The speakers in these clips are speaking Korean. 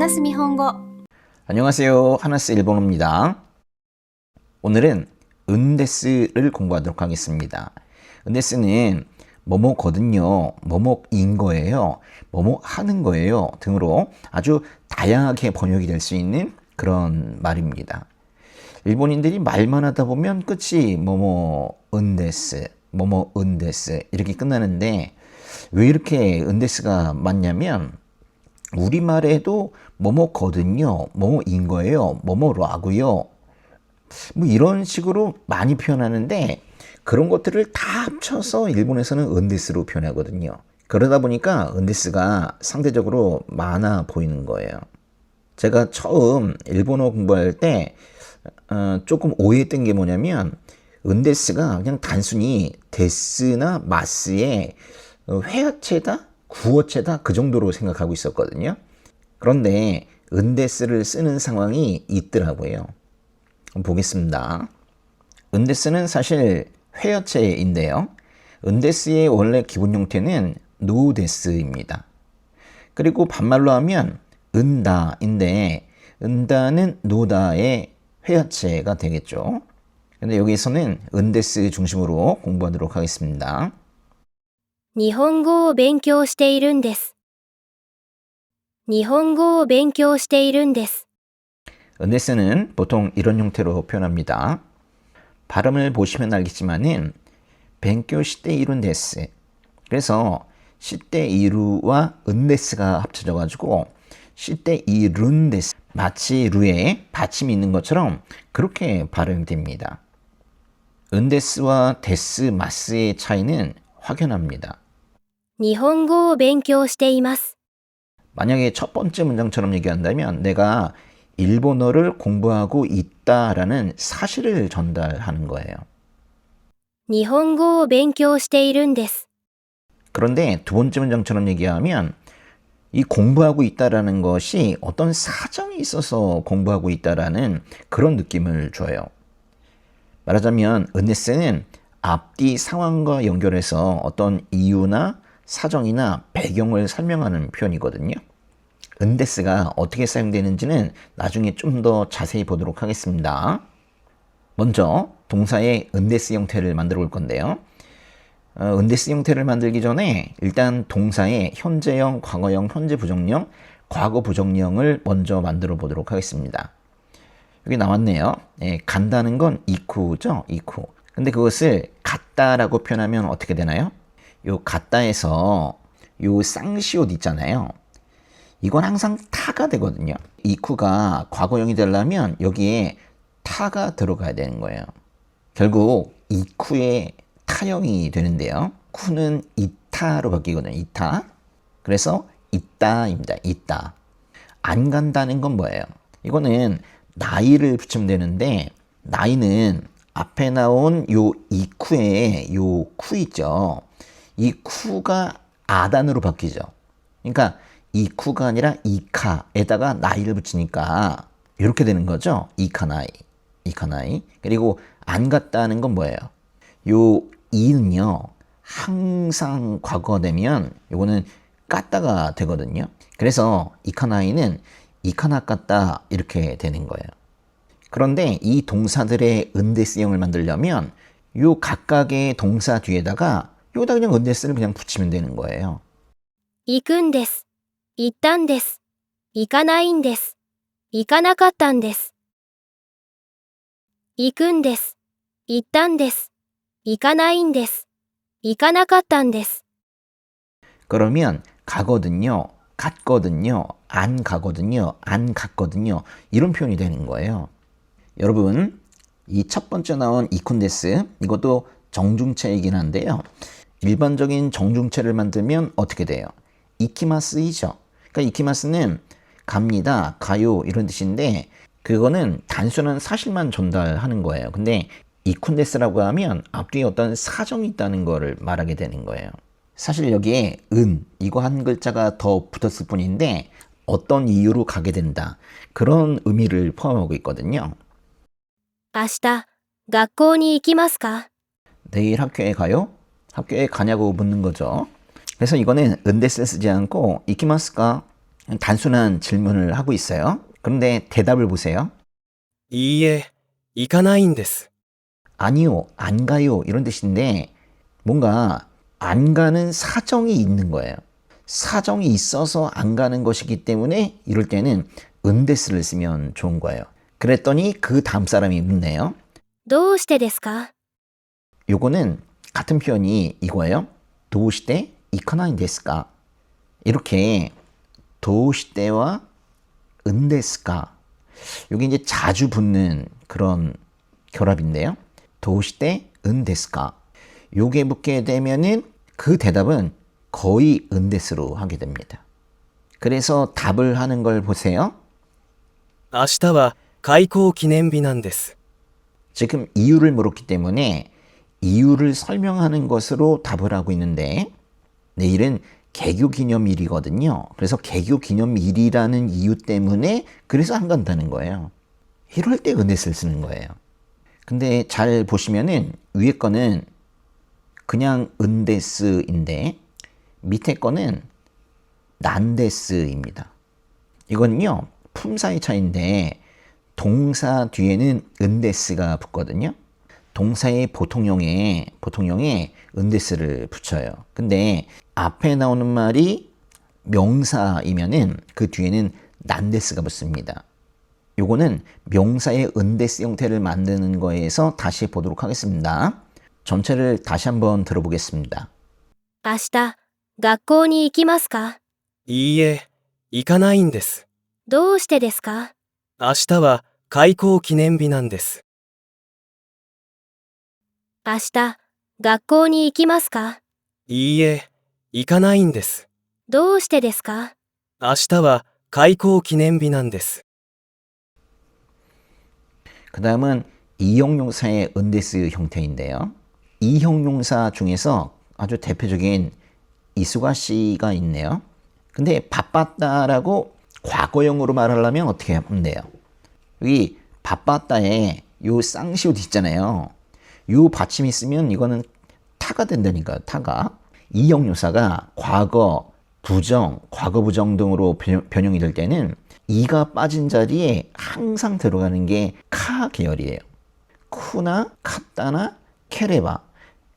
話す日本語。 안녕하세요. 하나스 일본어입니다. 오늘은 은데스를 공부하도록 하겠습니다. 은데스는 뭐뭐거든요, 뭐뭐인 거예요, 뭐뭐 하는 거예요 등으로 아주 다양하게 번역이 될 수 있는 그런 말입니다. 일본인들이 말만 하다 보면 끝이 뭐뭐 은데스, 뭐뭐 은데스 이렇게 끝나는데 왜 이렇게 은데스가 많냐면 우리말에도 뭐뭐거든요, 뭐뭐인 거예요, 뭐뭐라고요 뭐 이런 식으로 많이 표현하는데 그런 것들을 다 합쳐서 일본에서는 은데스로 표현하거든요. 그러다 보니까 은데스가 상대적으로 많아 보이는 거예요. 제가 처음 일본어 공부할 때 조금 오해했던 게 뭐냐면 은데스가 그냥 단순히 데스나 마스의 회화체다, 구어체다 그 정도로 생각하고 있었거든요. 그런데 은데스를 쓰는 상황이 있더라고요. 보겠습니다. 은데스는 사실 회어체인데요. 은데스의 원래 기본 형태는 노데스입니다. 그리고 반말로 하면 은다인데 은다는 노다의 회어체가 되겠죠. 근데 여기서는 은데스 중심으로 공부하도록 하겠습니다. 日本語を勉強しているんです。日本語を勉強しているんです。 은데스는 보통 이런 형태로 표현합니다. 발음을 보시면 알겠지만은 벤교 시대 이룬 데스. 그래서 시대 이루와 은데스가 합쳐져 가지고 시대 이룬 데스. 마치 루에 받침이 있는 것처럼 그렇게 발음됩니다. 은데스와 데스 마스의 차이는 확연합니다. 日本語を勉強しています。 만약에 첫 번째 문장처럼 얘기한다면 내가 일본어를 공부하고 있다라는 사실을 전달하는 거예요. 日本語を勉強しているんです。 그런데 두 번째 문장처럼 얘기하면 이 공부하고 있다라는 것이 어떤 사정이 있어서 공부하고 있다라는 그런 느낌을 줘요. 말하자면 은데스는 앞뒤 상황과 연결해서 어떤 이유나 사정이나 배경을 설명하는 표현이거든요. 은데스가 어떻게 사용되는지는 나중에 좀 더 자세히 보도록 하겠습니다. 먼저 동사의 은데스 형태를 만들어 볼 건데요. 은데스 형태를 만들기 전에 일단 동사의 현재형, 과거형, 현재 부정형, 과거 부정형을 먼저 만들어 보도록 하겠습니다. 여기 나왔네요. 간다는 건 이쿠죠, 이쿠. 근데 그것을 갔다라고 표현하면 어떻게 되나요? 요 갔다에서 요 쌍시옷 있잖아요. 이건 항상 타가 되거든요. 이쿠가 과거형이 되려면 여기에 타가 들어가야 되는 거예요. 결국 이쿠의 타형이 되는데요. 쿠는 이타로 바뀌거든요. 이타. 그래서 있다입니다. 있다. 안 간다는 건 뭐예요? 이거는 나이를 붙이면 되는데 나이는 앞에 나온 요 이쿠에 요 쿠 있죠. 이 쿠가 아단으로 바뀌죠. 그러니까 이 쿠가 아니라 이카에다가 나이를 붙이니까 이렇게 되는 거죠. 이카나이. 이카나이. 그리고 안 갔다는 건 뭐예요? 요 이는요. 항상 과거 되면 요거는 깠다가 되거든요. 그래서 이카나이는 이카나 깠다 이렇게 되는 거예요. 그런데 이 동사들의 은데스형을 만들려면 요 각각의 동사 뒤에다가 여기다 그냥 은데스를 그냥 붙이면 되는 거예요. 行くんです。行ったんです。行かないんです。行かなかったんです。行くんです。行ったんです。行かないんです。行かなかったんです。 그러면 가거든요, 갔거든요, 안 가거든요, 안 갔거든요 이런 표현이 되는 거예요. 여러분 이 첫 번째 나온 이쿤데스 이것도 정중체이긴 한데요. 일반적인 정중체를 만들면 어떻게 돼요? 이키마스이죠. 그러니까 이키마스는 갑니다, 가요 이런 뜻인데 그거는 단순한 사실만 전달하는 거예요. 근데 이쿤데스라고 하면 앞뒤에 어떤 사정이 있다는 거를 말하게 되는 거예요. 사실 여기에 은 이거 한 글자가 더 붙었을 뿐인데 어떤 이유로 가게 된다 그런 의미를 포함하고 있거든요. 明日、学校に行きますか? 내일 학교에 가요? 학교에 가냐고 묻는 거죠. 그래서 이거는 은데스 쓰지 않고 이키마스까 단순한 질문을 하고 있어요. 그런데 대답을 보세요. いいえ、行かないんです。 아니요, 안 가요 이런 뜻인데 뭔가 안 가는 사정이 있는 거예요. 사정이 있어서 안 가는 것이기 때문에 이럴 때는 은데스를 쓰면 좋은 거예요. 그랬더니 그 다음 사람이 묻네요. どうしてですか 요거는 같은 표현이 이거예요. 도시대 이카나인 데스까? 이렇게 도시대와 은데스까? 여기 이제 자주 붙는 그런 결합인데요. 도시대 은데스까? 요게 붙게 되면은 그 대답은 거의 은데스로 하게 됩니다. 그래서 답을 하는 걸 보세요. 明日は開港記念日なんです。 지금 이유를 물었기 때문에 이유를 설명하는 것으로 답을 하고 있는데 내일은 개교기념일이거든요. 그래서 개교기념일이라는 이유 때문에 그래서 안 간다는 거예요. 이럴 때 은데스를 쓰는 거예요. 근데 잘 보시면은 위에 거는 그냥 은데스인데 밑에 거는 난데스입니다. 이거는요 품사의 차이인데 동사 뒤에는 은데스가 붙거든요. 동사의 보통형에 은데스를 붙여요. 근데 앞에 나오는 말이 명사이면은 그 뒤에는 난데스가 붙습니다. 요거는 명사의 은데스 형태를 만드는 거에서 다시 보도록 하겠습니다. 전체를 다시 한번 들어보겠습니다. 明日、学校に行きますかいいえ、行かないんです。どうしてですか明日は開港記念日なんです。明日、学校に行きますかいいえ、行かないんです。どうしてですか明日は開港記念日なんです。 그 다음은 이형용사의 은데스 형태인데요. 이형용사 중에서 아주 대표적인 이수가씨가 있네요. 근데 바빴다라고 과거형으로 말하려면 어떻게 하면 돼요? 여기 바빴다에 요 쌍시옷 있잖아요. 요 받침이 있으면 이거는 타가 된다니까요. 타가. 이형용사가 과거, 부정, 과거 부정 등으로 변형이 될 때는 이가 빠진 자리에 항상 들어가는 게 카 계열이에요. 쿠나 카타나 케레바,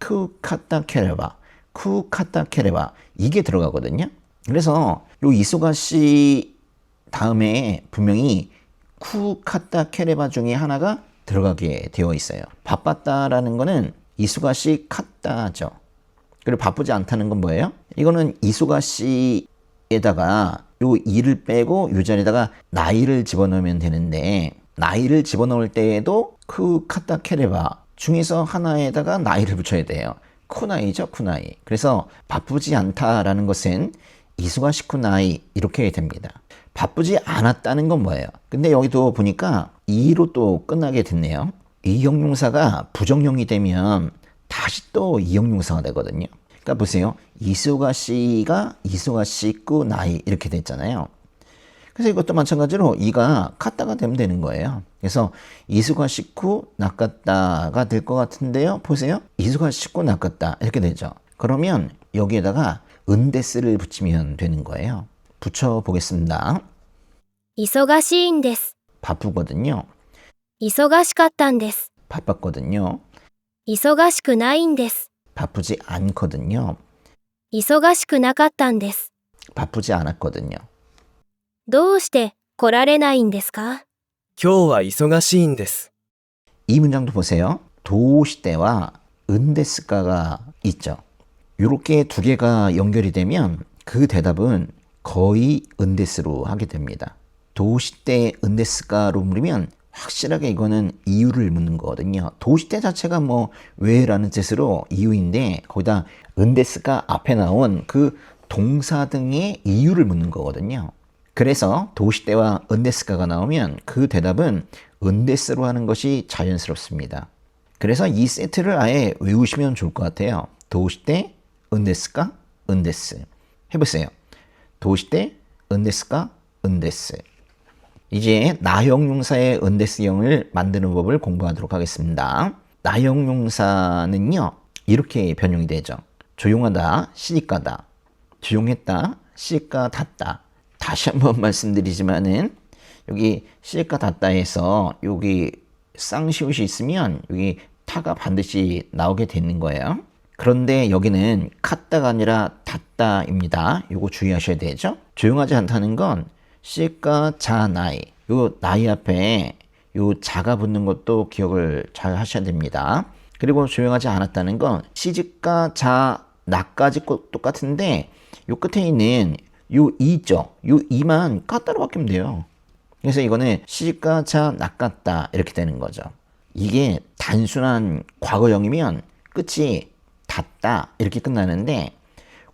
쿠 카타 케레바, 쿠 카타 케레바 이게 들어가거든요. 그래서 요 이소가씨 다음에 분명히 쿠 카타 케레바 중에 하나가 들어가게 되어 있어요. 바빴다라는 거는 이소가씨 카타죠. 그리고 바쁘지 않다는 건 뭐예요? 이거는 이소가씨에다가 요 이를 빼고 요 자리에다가 나이를 집어넣으면 되는데 나이를 집어넣을 때에도 그 카타 케레바 중에서 하나에다가 나이를 붙여야 돼요. 쿠나이죠, 쿠나이. 그래서 바쁘지 않다라는 것은 이수가시 쿠나이 이렇게 됩니다. 바쁘지 않았다는 건 뭐예요? 근데 여기도 보니까 이로 또 끝나게 됐네요. 이형용사가 부정형이 되면 다시 또 이형용사가 되거든요. 그러니까 보세요. 이수가시가 이수가시 쿠나이 이렇게 됐잖아요. 그래서 이것도 마찬가지로 이가 카타가 되면 되는 거예요. 그래서 이수가시쿠 나카타가 될 것 같은데요. 보세요. 이수가시쿠 나카타 이렇게 되죠. 그러면 여기에다가 은데스를 붙이면 되는 거예요. 붙여보겠습니다. 忙しいんです。 바쁘거든요. 忙しかったんです。 바빴거든요. 忙しくないんです。 바쁘지 않거든요. 忙しくなかったんです。 바쁘지 않았거든요. どうして来られないんですか今日は忙しいんです。 이 문장도 보세요. 도시대와 은데스가가 있죠. 이렇게 두 개가 연결이 되면 그 대답은 거의 은데스로 하게 됩니다. 도시대 은데스가로 물으면 확실하게 이거는 이유를 묻는 거거든요. 도시대 자체가 뭐 왜라는 뜻으로 이유인데 거기다 은데스가 앞에 나온 그 동사 등의 이유를 묻는 거거든요. 그래서 도시대와 은데스가가 나오면 그 대답은 은데스로 하는 것이 자연스럽습니다. 그래서 이 세트를 아예 외우시면 좋을 것 같아요. 도시대, 은데스가, 은데스. 해보세요. 도시대, 은데스가, 은데스. 이제 나형용사의 은데스형을 만드는 법을 공부하도록 하겠습니다. 나형용사는요. 이렇게 변형이 되죠. 조용하다, 시집가다. 조용했다, 시집가 닿다. 다시 한번 말씀드리지만은 여기 시제가 닫다에서 여기 쌍시옷이 있으면 여기 타가 반드시 나오게 되는 거예요. 그런데 여기는 카다가 아니라 닫다입니다. 요거 주의하셔야 되죠. 조용하지 않다는 건 시제가 자 나이, 요 나이 앞에 요 자가 붙는 것도 기억을 잘 하셔야 됩니다. 그리고 조용하지 않았다는 건 시즈가 자 나까지 똑같은데 요 끝에 있는 요 이 있죠. 요 이만 까따로 바뀌면 돼요. 그래서 이거는 시즈가 자 나갔다 이렇게 되는 거죠. 이게 단순한 과거형이면 끝이 닫다 이렇게 끝나는데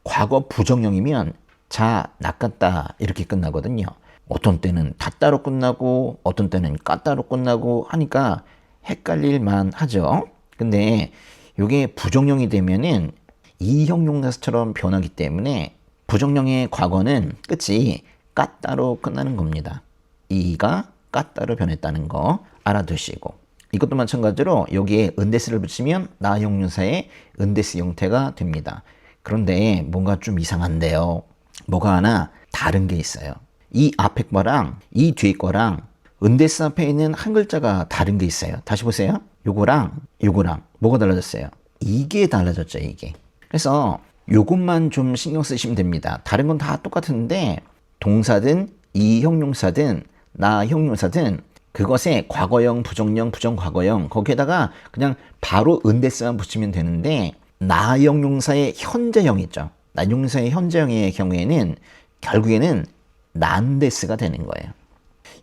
과거 부정형이면 자 나갔다 이렇게 끝나거든요. 어떤 때는 닫다로 끝나고 어떤 때는 까따로 끝나고 하니까 헷갈릴만 하죠. 근데 이게 부정형이 되면은 이형용사처럼 변하기 때문에 부정형의 과거는 끝이 까따로 끝나는 겁니다. 이가 까따로 변했다는 거 알아두시고, 이것도 마찬가지로 여기에 은데스를 붙이면 나형용사의 은데스 형태가 됩니다. 그런데 뭔가 좀 이상한데요. 뭐가 하나 다른 게 있어요. 이 앞에 거랑 이 뒤에 거랑 은데스 앞에 있는 한 글자가 다른 게 있어요. 다시 보세요. 요거랑 요거랑 뭐가 달라졌어요? 이게 달라졌죠, 이게. 그래서 요것만 좀 신경 쓰시면 됩니다. 다른 건 다 똑같은데 동사든 이형용사든 나형용사든 그것에 과거형, 부정형, 부정과거형 거기에다가 그냥 바로 은데스만 붙이면 되는데 나형용사의 현재형 있죠. 나형용사의 현재형의 경우에는 결국에는 난데스가 되는 거예요.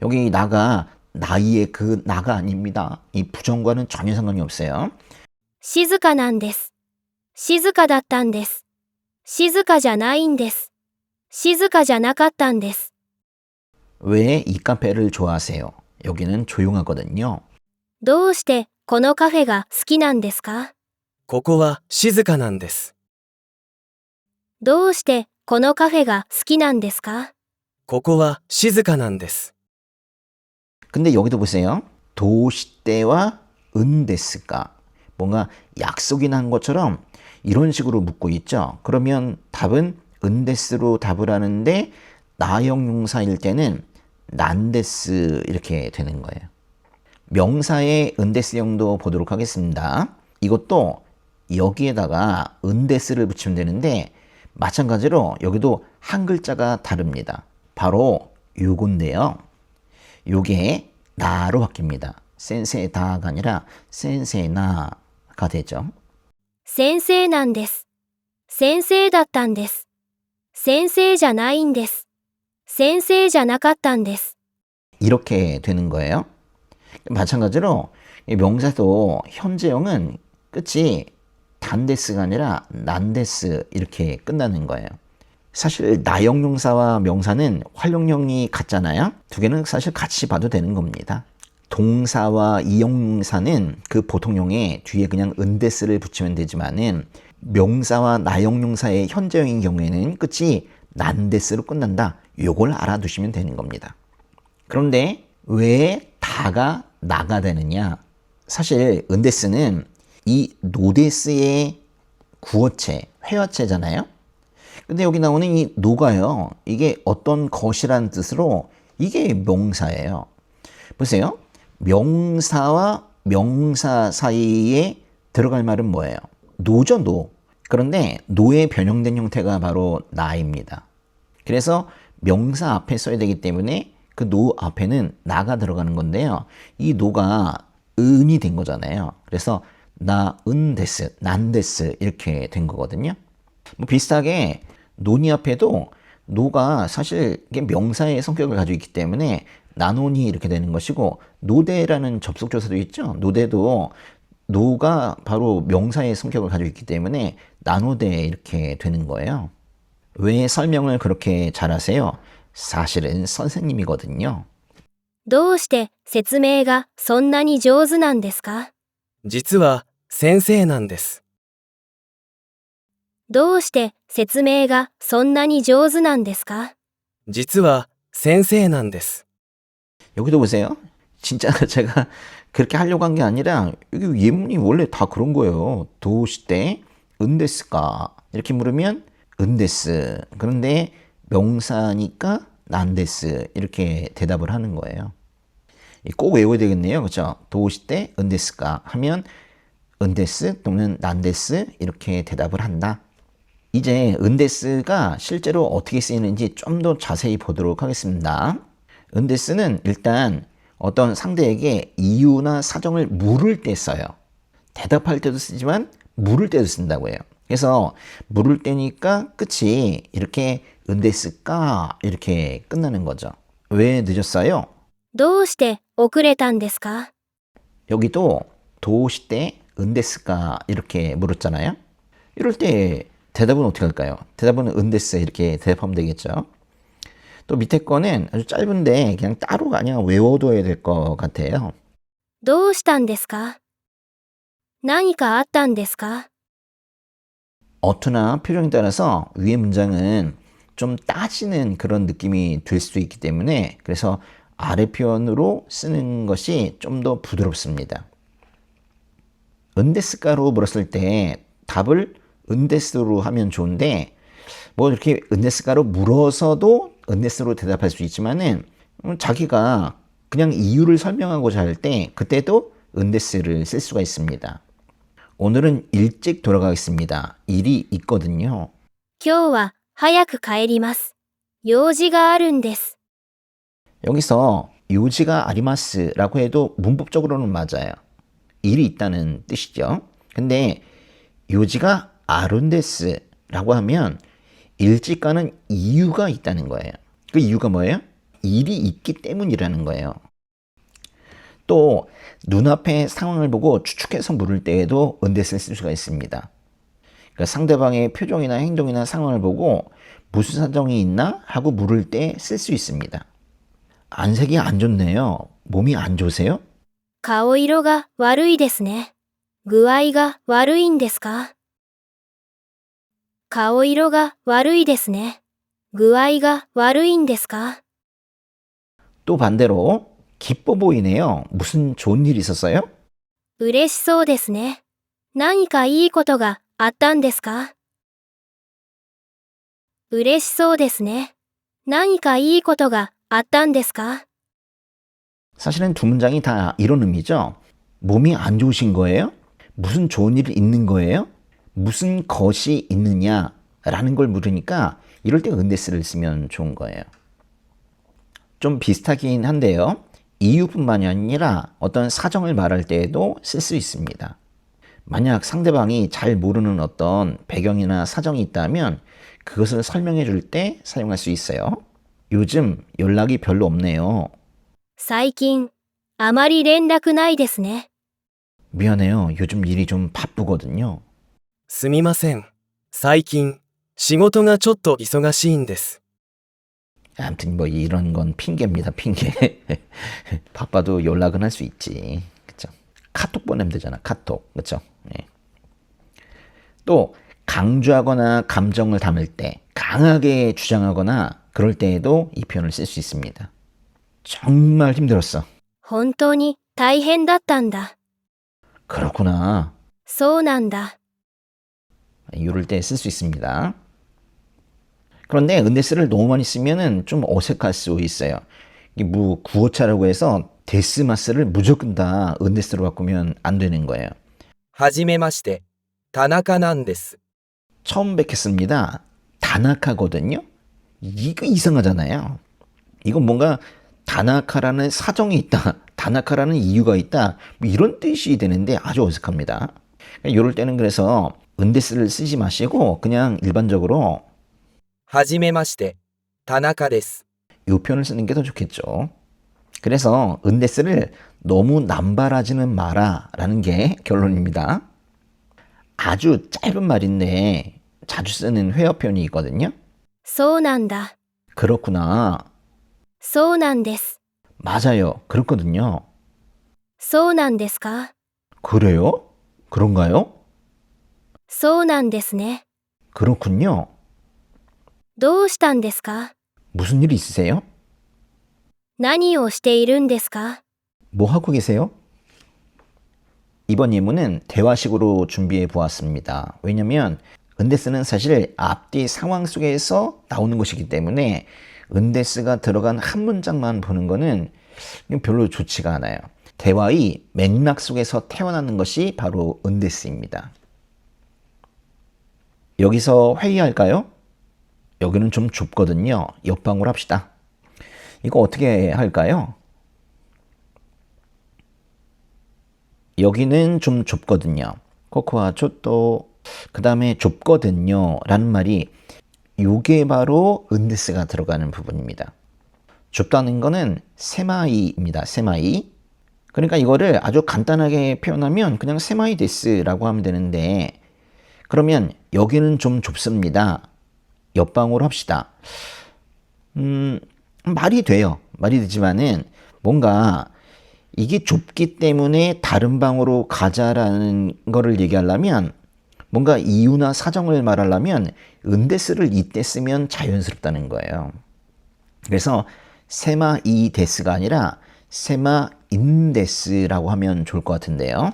여기 나가 나이의 그 나가 아닙니다. 이 부정과는 전혀 상관이 없어요. 静かなんです。静かだったんです。静かじゃないんです。静かじゃなかったんです。 왜 이 카페를 좋아하세요? 여기는 조용하거든요. どうしてこのカフェが好きなんですか？ここは静かなんです。どうしてこのカフェが好きなんですか？ここは静かなんです。 근데 여기도 보세요. 도시대와 은데스가 뭔가 약속이 난 것처럼 이런 식으로 묻고 있죠. 그러면 답은 은데스로 답을 하는데 나형용사일 때는 난데스 이렇게 되는 거예요. 명사의 은데스형도 보도록 하겠습니다. 이것도 여기에다가 은데스를 붙이면 되는데 마찬가지로 여기도 한 글자가 다릅니다. 바로 요건데요. 요게 나로 바뀝니다. 센세다가 아니라 센세나가 되죠. 先生なんです。先生だったんです。先生じゃないんです。先生じゃなかったんです。 이렇게 되는 거예요. 마찬가지로 이 명사도 현재형은 끝이 단데스가 아니라 난데스 이렇게 끝나는 거예요. 사실 나형용사와 명사는 활용형이 같잖아요. 두 개는 사실 같이 봐도 되는 겁니다. 동사와 이형용사는 그 보통형에 뒤에 그냥 은데스를 붙이면 되지만은 명사와 나형용사의 현재형인 경우에는 끝이 난데스로 끝난다. 요걸 알아두시면 되는 겁니다. 그런데 왜 다가 나가 되느냐? 사실 은데스는 이 노데스의 구어체, 회화체잖아요. 근데 여기 나오는 이 노가요. 이게 어떤 것이라는 뜻으로 이게 명사예요. 보세요. 명사와 명사 사이에 들어갈 말은 뭐예요? 노죠, 노. 그런데 노의 변형된 형태가 바로 나입니다. 그래서 명사 앞에 써야 되기 때문에 그 노 앞에는 나가 들어가는 건데요. 이 노가 은이 된 거잖아요. 그래서 나, 은, 데스, 난, 데스 이렇게 된 거거든요. 뭐 비슷하게 논이 앞에도 노가 사실 이게 명사의 성격을 가지고 있기 때문에 나논이 이렇게 되는 것이고, 노대라는 접속조사도 있죠. 노대도 노가 바로 명사의 성격을 가지고 있기 때문에 나노대 이렇게 되는 거예요. 왜 설명을 그렇게 잘하세요? 사실은 선생님이거든요. どうして説明がそんなに上手なんですか？実は先生なんです。どうして説明がそんなに上手なんですか？実は先生なんです。 여기도 보세요. 진짜 제가 그렇게 하려고 한 게 아니라 여기 예문이 원래 다 그런 거예요. 도시대 은데스가 이렇게 물으면 은데스. 그런데 명사니까 난데스 이렇게 대답을 하는 거예요. 꼭 외워야 되겠네요. 그렇죠? 도우시대 은데스까 하면 은데스 또는 난데스 이렇게 대답을 한다. 이제 은데스가 실제로 어떻게 쓰이는지 좀 더 자세히 보도록 하겠습니다. 은데스는 일단 어떤 상대에게 이유나 사정을 물을 때 써요. 대답할 때도 쓰지만 물을 때도 쓴다고 해요. 그래서 물을 때니까 끝이 이렇게 은데스까 이렇게 끝나는 거죠. 왜 늦었어요? どうして遅れたんですか？ 여기도 도시대 은데스까 이렇게 물었잖아요. 이럴 때 대답은 어떻게 할까요? 대답은 은데스 이렇게 대답하면 되겠죠. 또 밑에 거는 아주 짧은데 그냥 따로 그냥 외워둬야 될 것 같아요. どうしたんですか？何かあったんですか？ 어투나 표정에 따라서 위의 문장은 좀 따지는 그런 느낌이 들 수도 있기 때문에 그래서 아래 표현으로 쓰는 것이 좀 더 부드럽습니다. 은데스까로 물었을 때 답을 은데스로 하면 좋은데 뭐 이렇게 은데스까로 물어서도 은데스로 대답할 수 있지만은 자기가 그냥 이유를 설명하고자 할 때 그때도 은데스를 쓸 수가 있습니다. 오늘은 일찍 돌아가겠습니다. 일이 있거든요. 今日は早く帰ります。用事があるんです。 여기서 요지가 아리마스라고 해도 문법적으로는 맞아요. 일이 있다는 뜻이죠. 근데 요지가 아룬데스라고 하면 일찍 가는 이유가 있다는 거예요. 그 이유가 뭐예요? 일이 있기 때문이라는 거예요. 또 눈앞의 상황을 보고 추측해서 물을 때에도 은데스를 쓸 수가 있습니다. 그러니까 상대방의 표정이나 행동이나 상황을 보고 무슨 사정이 있나 하고 물을 때 쓸 수 있습니다. 안색이 안 좋네요. 몸이 안 좋으세요? 顔色が悪いですね。具合が悪いんですか？顔色が悪いですね。具合が悪いんですか？ 또 반대로 기뻐 보이네요. 무슨 좋은 일 있었어요? 嬉しそうですね。何かいいことがあったんですか？嬉しそうですね。何かいいことがあったんですか？ 사실은 두 문장이 다 이런 의미죠. 몸이 안 좋으신 거예요? 무슨 좋은 일이 있는 거예요? 무슨 것이 있느냐라는 걸 물으니까 이럴 때 은데스를 쓰면 좋은 거예요. 좀 비슷하긴 한데요. 이유뿐만이 아니라 어떤 사정을 말할 때에도 쓸 수 있습니다. 만약 상대방이 잘 모르는 어떤 배경이나 사정이 있다면 그것을 설명해 줄 때 사용할 수 있어요. 요즘 연락이 별로 없네요. 最近、あまり連絡ないですね。 미안해요. 요즘 일이 좀 바쁘거든요. すみません。最近、仕事がちょっと忙しいんです。 아무튼 뭐 이런 건 핑계입니다. 핑계. 바빠도 연락은 할 수 있지. 그쵸? 카톡 보내면 되잖아. 카톡. 그쵸? 네. 또 강조하거나 감정을 담을 때 강하게 주장하거나 그럴 때에도 이 표현을 쓸 수 있습니다. 정말 힘들었어. 本当に大変だったんだ。 그렇구나. そうなんだ。 이럴 때 쓸 수 있습니다. 그런데 은데스를 너무 많이 쓰면은 좀 어색할 수 있어요. 뭐 구어차라고 해서 데스마스를 무조건 다 은데스로 바꾸면 안 되는 거예요. はじめまして、田中なんです。 처음 뵙겠습니다. 다나카거든요. 이거 이상하잖아요. 이건 뭔가 다나카라는 사정이 있다. 다나카라는 이유가 있다. 뭐 이런 뜻이 되는데 아주 어색합니다. 이럴 때는 그래서 은데스를 쓰지 마시고 그냥 일반적으로 はじめまして、田中です。 이 표현을 쓰는 게 더 좋겠죠. 그래서 은데스를 너무 남발하지는 마라 라는 게 결론입니다. 아주 짧은 말인데 자주 쓰는 회화 표현이 있거든요. そうなんだ。 그렇구나. そうなんです。 맞아요. 그렇거든요. そうなんですか？ 그래요? 그런가요? そうなんですね。 그렇군요. どうしたんですか？ 무슨 일 있으세요? 何をしているんですか？ 뭐 하고 계세요? 이번 예문은 대화식으로 준비해 보았습니다. 왜냐면 은데스는 사실 앞뒤 상황 속에서 나오는 것이기 때문에 은데스가 들어간 한 문장만 보는 거는 별로 좋지가 않아요. 대화의 맥락 속에서 태어나는 것이 바로 은데스입니다. 여기서 회의할까요? 여기는 좀 좁거든요. 옆방으로 합시다. 이거 어떻게 할까요? 여기는 좀 좁거든요. 코코아 초또 그 다음에 좁거든요 라는 말이 요게 바로 은데스가 들어가는 부분입니다. 좁다는 거는 세마이입니다. 세마이. 그러니까 이거를 아주 간단하게 표현하면 그냥 세마이 데스라고 하면 되는데, 그러면 여기는 좀 좁습니다. 옆방으로 합시다. 말이 돼요. 말이 되지만은 뭔가 이게 좁기 때문에 다른 방으로 가자라는 거를 얘기하려면, 뭔가 이유나 사정을 말하려면 은데스를 이때 쓰면 자연스럽다는 거예요. 그래서 세마 이 데스가 아니라 세마 인 데스라고 하면 좋을 것 같은데요.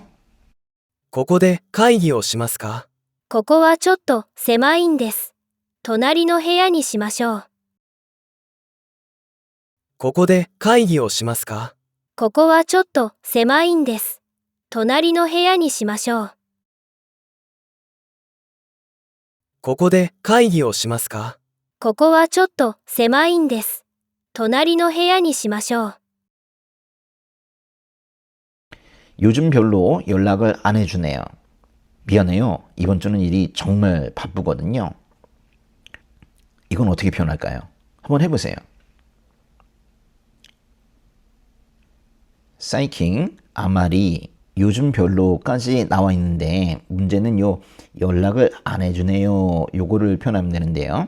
ここで会議をしますか？ここはちょっと狭いんです。隣の部屋にしましょう。ここで会議をしますか？ここはちょっと狭いんです。隣の部屋にしましょう。ここで会議をしますか？ここはちょっと狭いんです。隣の部屋にしましょう。 요즘 별로 연락을 안 해주네요. 미안해요. 이번 주는 일이 정말 바쁘거든요. 이건 어떻게 표현할까요? 한번 해보세요. 사이킹, 아마리, 요즘 별로까지 나와 있는데 문제는 요 연락을 안 해주네요. 요거를 표현하면 되는데요.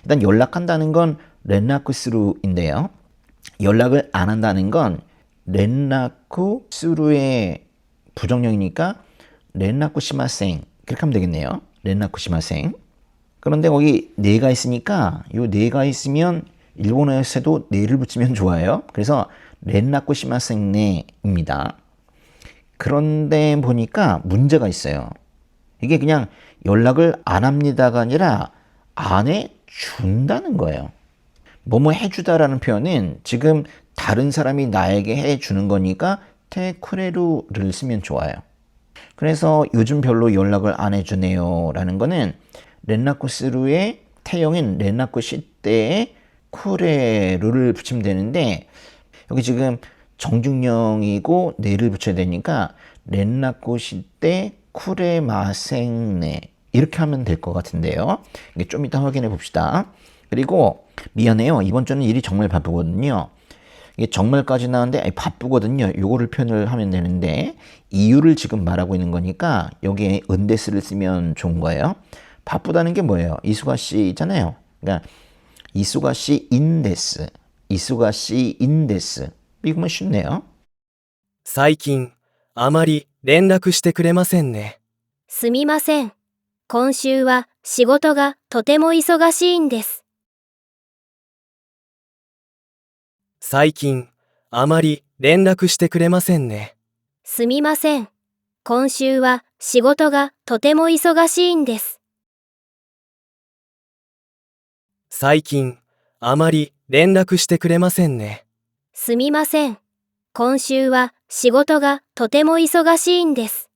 일단 연락한다는 건 렌라쿠스루인데요. 연락을 안 한다는 건 렌라쿠스루의 부정형이니까 렌라쿠시마생 그렇게 하면 되겠네요. 렌라쿠시마생. 그런데 거기 네가 있으니까 요 네가 있으면 일본어에서도 네를 붙이면 좋아요. 그래서 렌라쿠시마생네입니다. 그런데 보니까 문제가 있어요. 이게 그냥 연락을 안 합니다가 아니라 안 해준다는 거예요. 뭐뭐 해주다라는 표현은 지금 다른 사람이 나에게 해주는 거니까 테쿠레루를 쓰면 좋아요. 그래서 요즘 별로 연락을 안 해주네요 라는 거는 렌라쿠스루의 태형인 렌라쿠시떼에 쿠레루를 붙이면 되는데, 여기 지금 정중형이고 네를 붙여야 되니까 렌라쿠시떼 쿠레마생네 이렇게 하면 될 것 같은데요. 이게 좀 이따 확인해 봅시다. 그리고 미안해요. 이번 주는 일이 정말 바쁘거든요. 이게 정말까지 나왔는데 바쁘거든요. 요거를 표현을 하면 되는데 이유를 지금 말하고 있는 거니까 여기에 은데스를 쓰면 좋은 거예요. 바쁘다는 게 뭐예요? 이수가씨 있잖아요. 그러니까 이수가씨 인데스, 이수가씨 인데스. 이거면 쉽네요. 最近、あまり連絡してくれませんね。すみません。今週は仕事がとても忙しいんです。最近、あまり連絡してくれませんね。すみません。今週は仕事がとても忙しいんです。最近、あまり連絡してくれませんね。すみません。今週は仕事がとても忙しいんです。